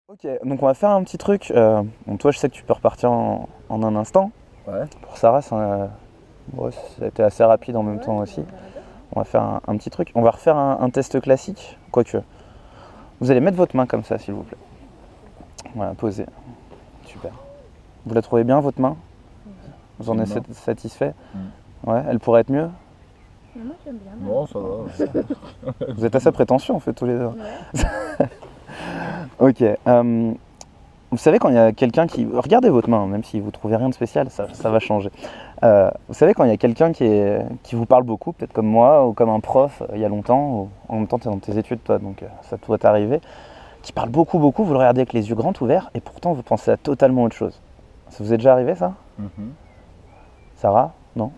Ok, donc on va faire un petit truc. Bon, toi, je sais que tu peux repartir en un instant. Ouais. Pour Sarah, bon, ça a été assez rapide en même temps aussi. On va faire un petit truc. On va refaire un test classique. Quoique. Vous allez mettre votre main comme ça, s'il vous plaît. Voilà, posez. Super. Vous la trouvez bien, votre main? Vous en êtes satisfait? Ouais, elle pourrait être mieux? Moi j'aime bien. Non, ça va. Vous êtes assez prétentieux en fait, tous les deux. Ouais. Ok. Vous savez quand il y a quelqu'un qui... Regardez votre main, même si vous trouvez rien de spécial, ça va changer. Vous savez quand il y a quelqu'un qui vous parle beaucoup, peut-être comme moi, ou comme un prof il y a longtemps, ou en même temps tu es dans tes études toi, donc ça doit t'arriver, qui parle beaucoup, beaucoup, vous le regardez avec les yeux grands ouverts, et pourtant vous pensez à totalement autre chose. Ça vous est déjà arrivé ça? Sarah? Non?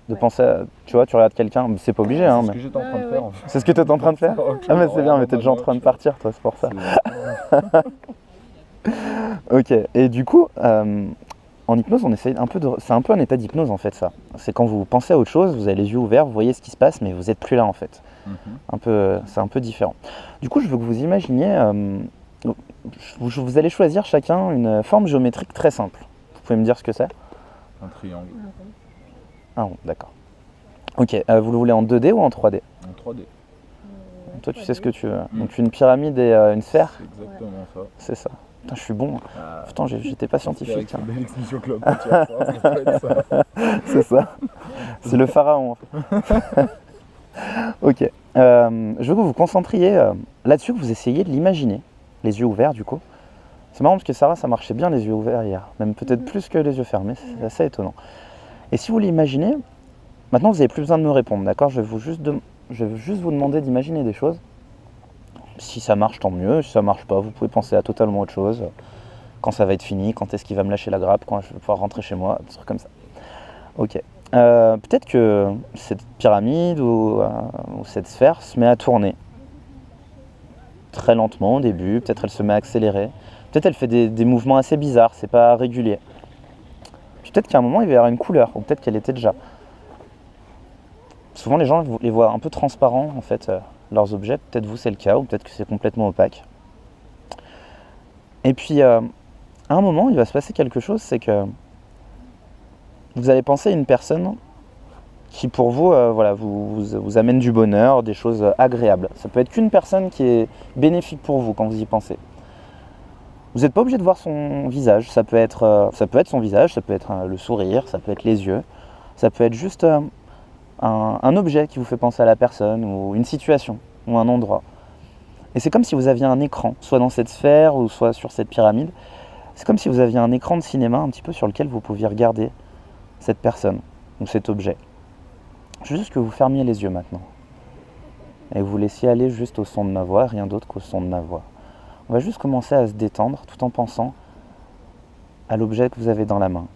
De Ouais. penser à... Tu vois, tu regardes quelqu'un, c'est pas obligé, hein, C'est ce mais... que j'étais en train de faire en fait. C'est ce que tu es en train de faire? Ah mais c'est bien, mais t'es déjà en train de partir toi, c'est pour ça. Ok, et du coup, en hypnose, on essaye un peu de... C'est un peu un état d'hypnose en fait ça. C'est quand vous pensez à autre chose, vous avez les yeux ouverts, vous voyez ce qui se passe, mais vous n'êtes plus là en fait. C'est un peu différent. Du coup, je veux que vous imaginiez... vous allez choisir chacun une forme géométrique très simple. Vous pouvez me dire ce que c'est? Un triangle. Ah bon, d'accord. Ok, vous le voulez en 2D ou en 3D? En 3D. Toi, tu sais ce que tu veux. Donc une pyramide et une sphère? C'est exactement ça. C'est ça. Putain, je suis bon. Ah, Putain, j'étais pas scientifique. c'est belle extension club quand tu y repenses, ça peut être ça. C'est ça. C'est le pharaon. En fait. Ok. Je veux que vous vous concentriez là-dessus, que vous essayiez de l'imaginer. Les yeux ouverts, du coup. C'est marrant parce que Sarah, ça marchait bien les yeux ouverts hier. Même peut-être plus que les yeux fermés. C'est assez étonnant. Et si vous l'imaginez, maintenant vous n'avez plus besoin de me répondre, d'accord? Je vais juste vous demander d'imaginer des choses. Si ça marche, tant mieux. Si ça marche pas, vous pouvez penser à totalement autre chose. Quand ça va être fini, quand est-ce qu'il va me lâcher la grappe, quand je vais pouvoir rentrer chez moi, des trucs comme ça. Ok. Peut-être que cette pyramide ou cette sphère se met à tourner. Très lentement au début, peut-être elle se met à accélérer. Peut-être elle fait des mouvements assez bizarres, c'est pas régulier. Puis peut-être qu'à un moment il va y avoir une couleur, ou peut-être qu'elle était déjà. Souvent les gens les voient un peu transparents en fait, leurs objets. Peut-être vous c'est le cas, ou peut-être que c'est complètement opaque. Et puis à un moment il va se passer quelque chose, c'est que vous allez penser à une personne qui pour vous, voilà, vous amène du bonheur, des choses agréables. Ça peut être qu'une personne qui est bénéfique pour vous quand vous y pensez. Vous n'êtes pas obligé de voir son visage, ça peut être son visage, ça peut être le sourire, ça peut être les yeux, ça peut être juste un objet qui vous fait penser à la personne, ou une situation, ou un endroit. Et c'est comme si vous aviez un écran, soit dans cette sphère, ou soit sur cette pyramide. C'est comme si vous aviez un écran de cinéma un petit peu sur lequel vous pouviez regarder cette personne, ou cet objet. Je veux juste que vous fermiez les yeux maintenant. Et que vous laissiez aller juste au son de ma voix, rien d'autre qu'au son de ma voix. On va juste commencer à se détendre tout en pensant à l'objet que vous avez dans la main,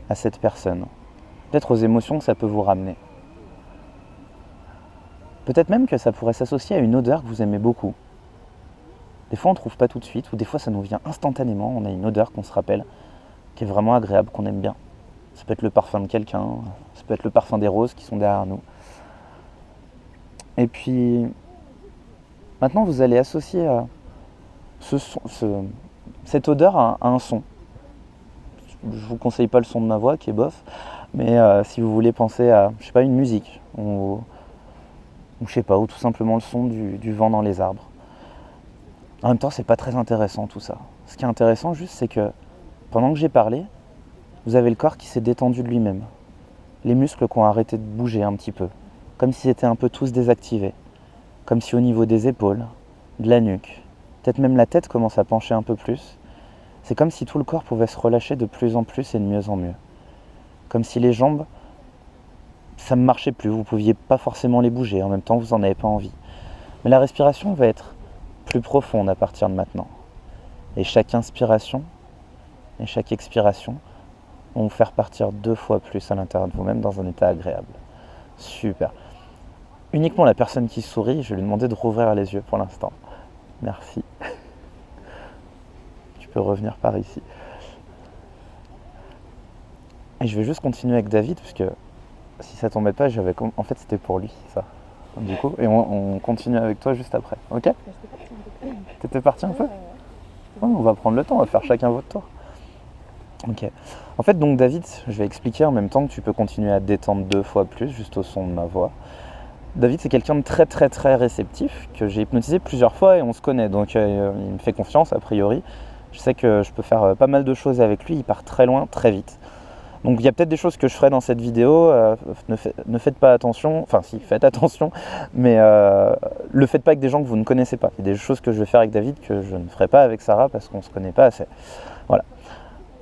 à cette personne. Peut-être aux émotions que ça peut vous ramener. Peut-être même que ça pourrait s'associer à une odeur que vous aimez beaucoup. Des fois on ne trouve pas tout de suite, ou des fois ça nous vient instantanément, on a une odeur qu'on se rappelle, qui est vraiment agréable, qu'on aime bien. Ça peut être le parfum de quelqu'un, ça peut être le parfum des roses qui sont derrière nous. Et puis, maintenant vous allez associer cette odeur à un son. Je ne vous conseille pas le son de ma voix qui est bof, mais si vous voulez penser à, je sais pas, une musique, ou je sais pas, ou tout simplement le son du vent dans les arbres. En même temps, c'est pas très intéressant tout ça. Ce qui est intéressant juste, c'est que pendant que j'ai parlé, vous avez le corps qui s'est détendu de lui-même. Les muscles qui ont arrêté de bouger un petit peu, comme s'ils étaient un peu tous désactivés. Comme si au niveau des épaules, de la nuque, peut-être même la tête commence à pencher un peu plus. C'est comme si tout le corps pouvait se relâcher de plus en plus et de mieux en mieux. Comme si les jambes, ça ne marchait plus, vous ne pouviez pas forcément les bouger, en même temps vous n'en avez pas envie. Mais la respiration va être plus profonde à partir de maintenant. Et chaque inspiration et chaque expiration vont vous faire partir 2 fois plus à l'intérieur de vous-même dans un état agréable. Super. Uniquement la personne qui sourit, je vais lui demander de rouvrir les yeux pour l'instant. Merci. Tu peux revenir par ici. Et je vais juste continuer avec David, parce que si ça t'embête pas, en fait c'était pour lui ça. Du coup, et on continue avec toi juste après, ok? T'étais parti un peu? Ouais, on va prendre le temps, on va faire chacun votre tour. Ok. En fait, donc David, je vais expliquer en même temps que tu peux continuer à te détendre 2 fois plus, juste au son de ma voix. David, c'est quelqu'un de très très très réceptif, que j'ai hypnotisé plusieurs fois et on se connaît, donc il me fait confiance a priori. Je sais que je peux faire pas mal de choses avec lui, il part très loin, très vite. Donc il y a peut-être des choses que je ferai dans cette vidéo, ne faites pas attention, enfin si, faites attention, mais le faites pas avec des gens que vous ne connaissez pas. Il y a des choses que je vais faire avec David que je ne ferai pas avec Sarah parce qu'on ne se connaît pas assez. Voilà.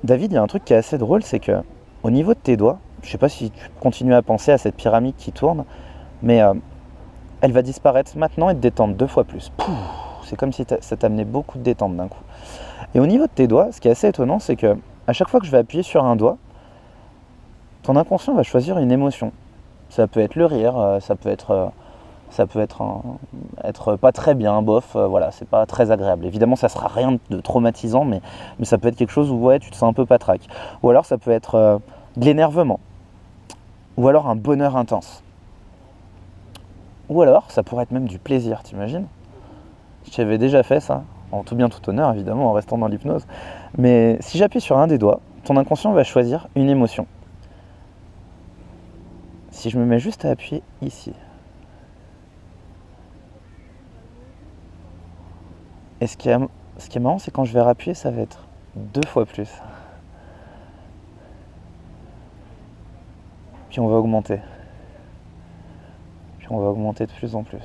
David, il y a un truc qui est assez drôle, c'est que au niveau de tes doigts, je sais pas si tu continues à penser à cette pyramide qui tourne, mais elle va disparaître maintenant et te détendre 2 fois plus. C'est comme si ça t'amenait beaucoup de détente d'un coup. Et au niveau de tes doigts, ce qui est assez étonnant, c'est que à chaque fois que je vais appuyer sur un doigt, ton inconscient va choisir une émotion. Ça peut être le rire, ça peut être être pas très bien, bof, voilà, c'est pas très agréable. Évidemment, ça sera rien de traumatisant, mais ça peut être quelque chose où ouais, tu te sens un peu patraque. Ou alors ça peut être de l'énervement. Ou alors un bonheur intense. Ou alors, ça pourrait être même du plaisir, t'imagines? J'avais déjà fait ça, en tout bien tout honneur évidemment, en restant dans l'hypnose. Mais si j'appuie sur un des doigts, ton inconscient va choisir une émotion. Si je me mets juste à appuyer ici. Et ce qui est marrant, c'est quand je vais rappuyer, ça va être 2 fois plus. Puis on va augmenter. Puis on va augmenter de plus en plus.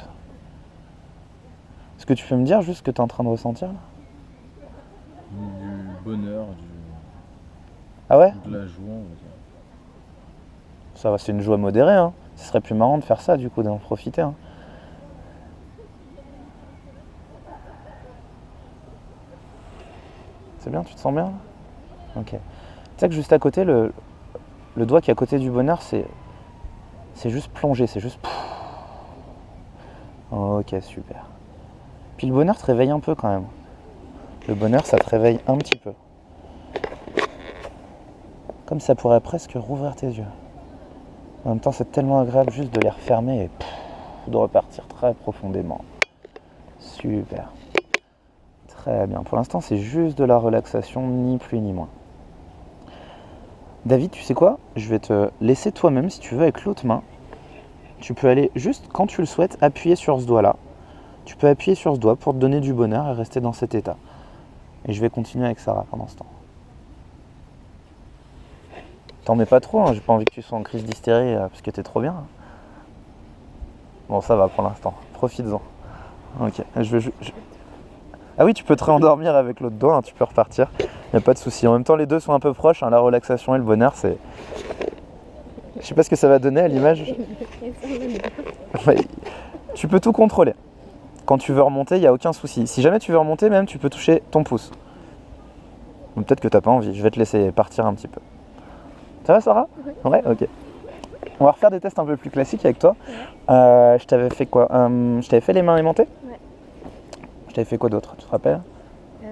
Est-ce que tu peux me dire juste ce que tu es en train de ressentir là? Du bonheur, Ah ouais? de la joie, on va dire. Ça va, c'est une joie modérée, hein. Ce serait plus marrant de faire ça du coup, d'en profiter. Hein. C'est bien, tu te sens bien là? Ok. Tu sais que juste à côté, le doigt qui est à côté du bonheur, c'est juste plongé, c'est juste... Ok, super. Puis le bonheur te réveille un peu quand même. Le bonheur, ça te réveille un petit peu. Comme ça pourrait presque rouvrir tes yeux. En même temps, c'est tellement agréable juste de les refermer et de repartir très profondément. Super. Très bien. Pour l'instant, c'est juste de la relaxation, ni plus ni moins. David, tu sais quoi? Je vais te laisser toi-même, si tu veux, avec l'autre main. Tu peux aller juste, quand tu le souhaites, appuyer sur ce doigt-là. Tu peux appuyer sur ce doigt pour te donner du bonheur et rester dans cet état. Et je vais continuer avec Sarah pendant ce temps. T'en mets pas trop, hein, j'ai pas envie que tu sois en crise d'hystérie parce que t'es trop bien. Bon, ça va pour l'instant, profites-en. Ok, Ah oui, tu peux te réendormir avec l'autre doigt, hein, tu peux repartir, y a pas de souci. En même temps, les deux sont un peu proches, hein, la relaxation et le bonheur, c'est... Je sais pas ce que ça va donner à l'image. Tu peux tout contrôler. Quand tu veux remonter, il n'y a aucun souci. Si jamais tu veux remonter, même, tu peux toucher ton pouce. Ou peut-être que t'as pas envie, je vais te laisser partir un petit peu. Ça va, Sarah? Ouais, ok. On va refaire des tests un peu plus classiques avec toi. Je t'avais fait quoi? Je t'avais fait les mains aimantées? Ouais. Je t'avais fait quoi d'autre? Tu te rappelles? Tu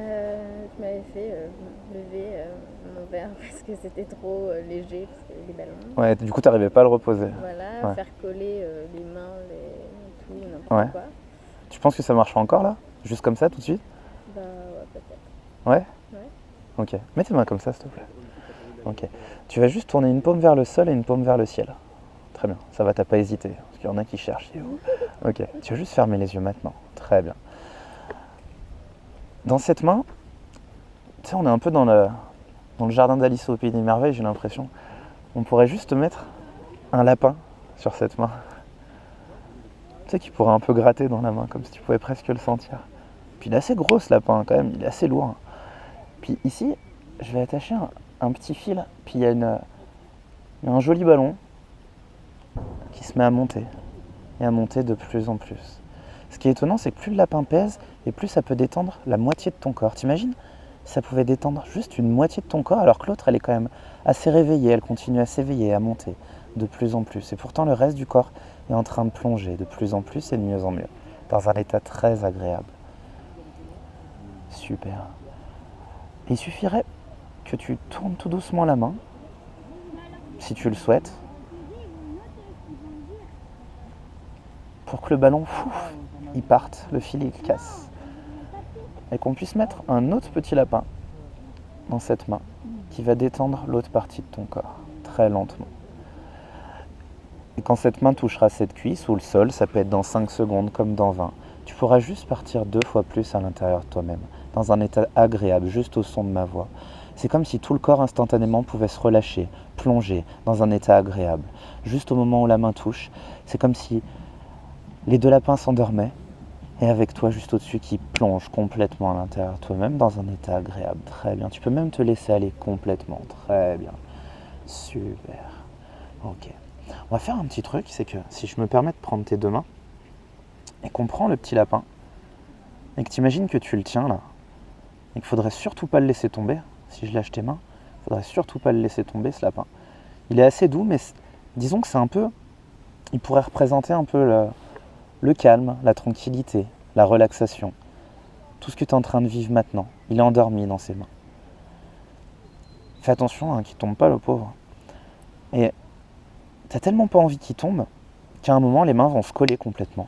m'avais fait lever mon verre parce que c'était trop léger, parce que les ballons. Ouais, du coup, t'arrivais pas à le reposer. Voilà, Ouais. faire coller les mains, tout, n'importe Ouais. quoi. Tu penses que ça marchera encore là? Juste comme ça, tout de suite? Bah ouais, peut-être. Ouais? Ouais. Ok. Mets tes mains comme ça, s'il te plaît. Ok. Tu vas juste tourner une paume vers le sol et une paume vers le ciel. Très bien. Ça va, t'as pas hésité. Parce qu'il y en a qui cherchent. Ok. Tu vas juste fermer les yeux maintenant. Très bien. Dans cette main, tu sais, on est un peu dans le jardin d'Alice au Pays des Merveilles, j'ai l'impression. On pourrait juste mettre un lapin sur cette main. Tu sais, qui pourrait un peu gratter dans la main, comme si tu pouvais presque le sentir. Puis il est assez gros ce lapin quand même, il est assez lourd. Puis ici, je vais attacher un petit fil, puis il y a un joli ballon qui se met à monter, et à monter de plus en plus. Ce qui est étonnant, c'est que plus le lapin pèse, et plus ça peut détendre la moitié de ton corps. T'imagines? Ça pouvait détendre juste une moitié de ton corps, alors que l'autre, elle est quand même assez réveillée, elle continue à s'éveiller, à monter de plus en plus. Et pourtant, le reste du corps est en train de plonger de plus en plus et de mieux en mieux, dans un état très agréable. Super. Et il suffirait que tu tournes tout doucement la main, si tu le souhaites, pour que le ballon, il parte, le fil, il casse. et qu'on puisse mettre un autre petit lapin dans cette main qui va détendre l'autre partie de ton corps, très lentement. Et quand cette main touchera cette cuisse ou le sol, ça peut être dans 5 secondes comme dans 20, tu pourras juste partir 2 fois plus à l'intérieur de toi-même, dans un état agréable, juste au son de ma voix. C'est comme si tout le corps instantanément pouvait se relâcher, plonger dans un état agréable. Juste au moment où la main touche, c'est comme si les 2 lapins s'endormaient, et avec toi juste au-dessus qui plonge complètement à l'intérieur de toi-même dans un état agréable. Très bien. Tu peux même te laisser aller complètement. Très bien. Super. Ok. On va faire un petit truc, c'est que si je me permets de prendre tes 2 mains et qu'on prend le petit lapin et que tu imagines que tu le tiens là et qu'il faudrait surtout pas le laisser tomber, si je lâche tes mains, il faudrait surtout pas le laisser tomber ce lapin. Il est assez doux, mais disons que c'est un peu, il pourrait représenter un peu le calme, la tranquillité, la relaxation, tout ce que tu es en train de vivre maintenant. Il est endormi dans ses mains. Fais attention hein, qu'il ne tombe pas le pauvre. Et tu n'as tellement pas envie qu'il tombe qu'à un moment les mains vont se coller complètement.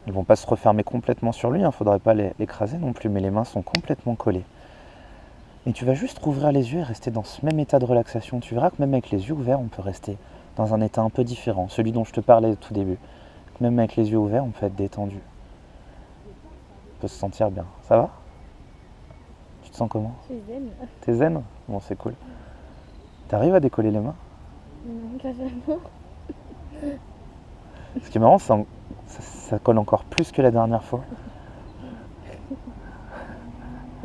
Elles ne vont pas se refermer complètement sur lui, il ne faudrait pas l'écraser non plus, mais les mains sont complètement collées. Et tu vas juste rouvrir les yeux et rester dans ce même état de relaxation. Tu verras que même avec les yeux ouverts, on peut rester dans un état un peu différent, celui dont je te parlais au tout début. Même avec les yeux ouverts, on peut être détendu. On peut se sentir bien. Ça va? Tu te sens comment? Je suis zen. T'es zen? Bon, c'est cool. T'arrives à décoller les mains? Non, pas vraiment. Ce qui est marrant, ça colle encore plus que la dernière fois.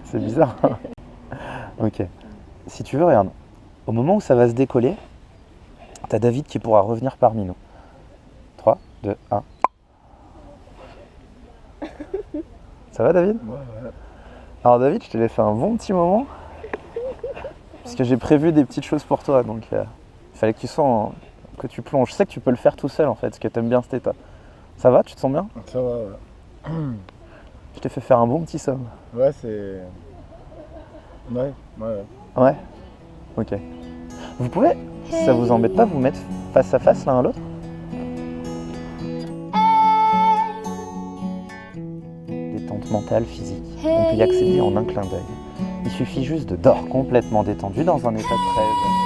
C'est bizarre. Ok. Si tu veux, regarde. Au moment où ça va se décoller, t'as David qui pourra revenir parmi nous. 3, 2, 1. Ça va David? Ouais. Alors David, je t'ai laissé un bon petit moment. Parce que j'ai prévu des petites choses pour toi. Donc il fallait que que tu plonges. Je sais que tu peux le faire tout seul en fait, parce que t'aimes bien cet état. Ça va? Tu te sens bien? Ça va, ouais. Je t'ai fait faire un bon petit somme. Ouais, c'est... Ouais. Ouais? Ok. Vous pouvez, si ça vous embête pas, vous mettre face à face l'un à l'autre? Détente mentale, physique. On peut y accéder en un clin d'œil. Il suffit juste de dormir complètement détendu dans un état de rêve.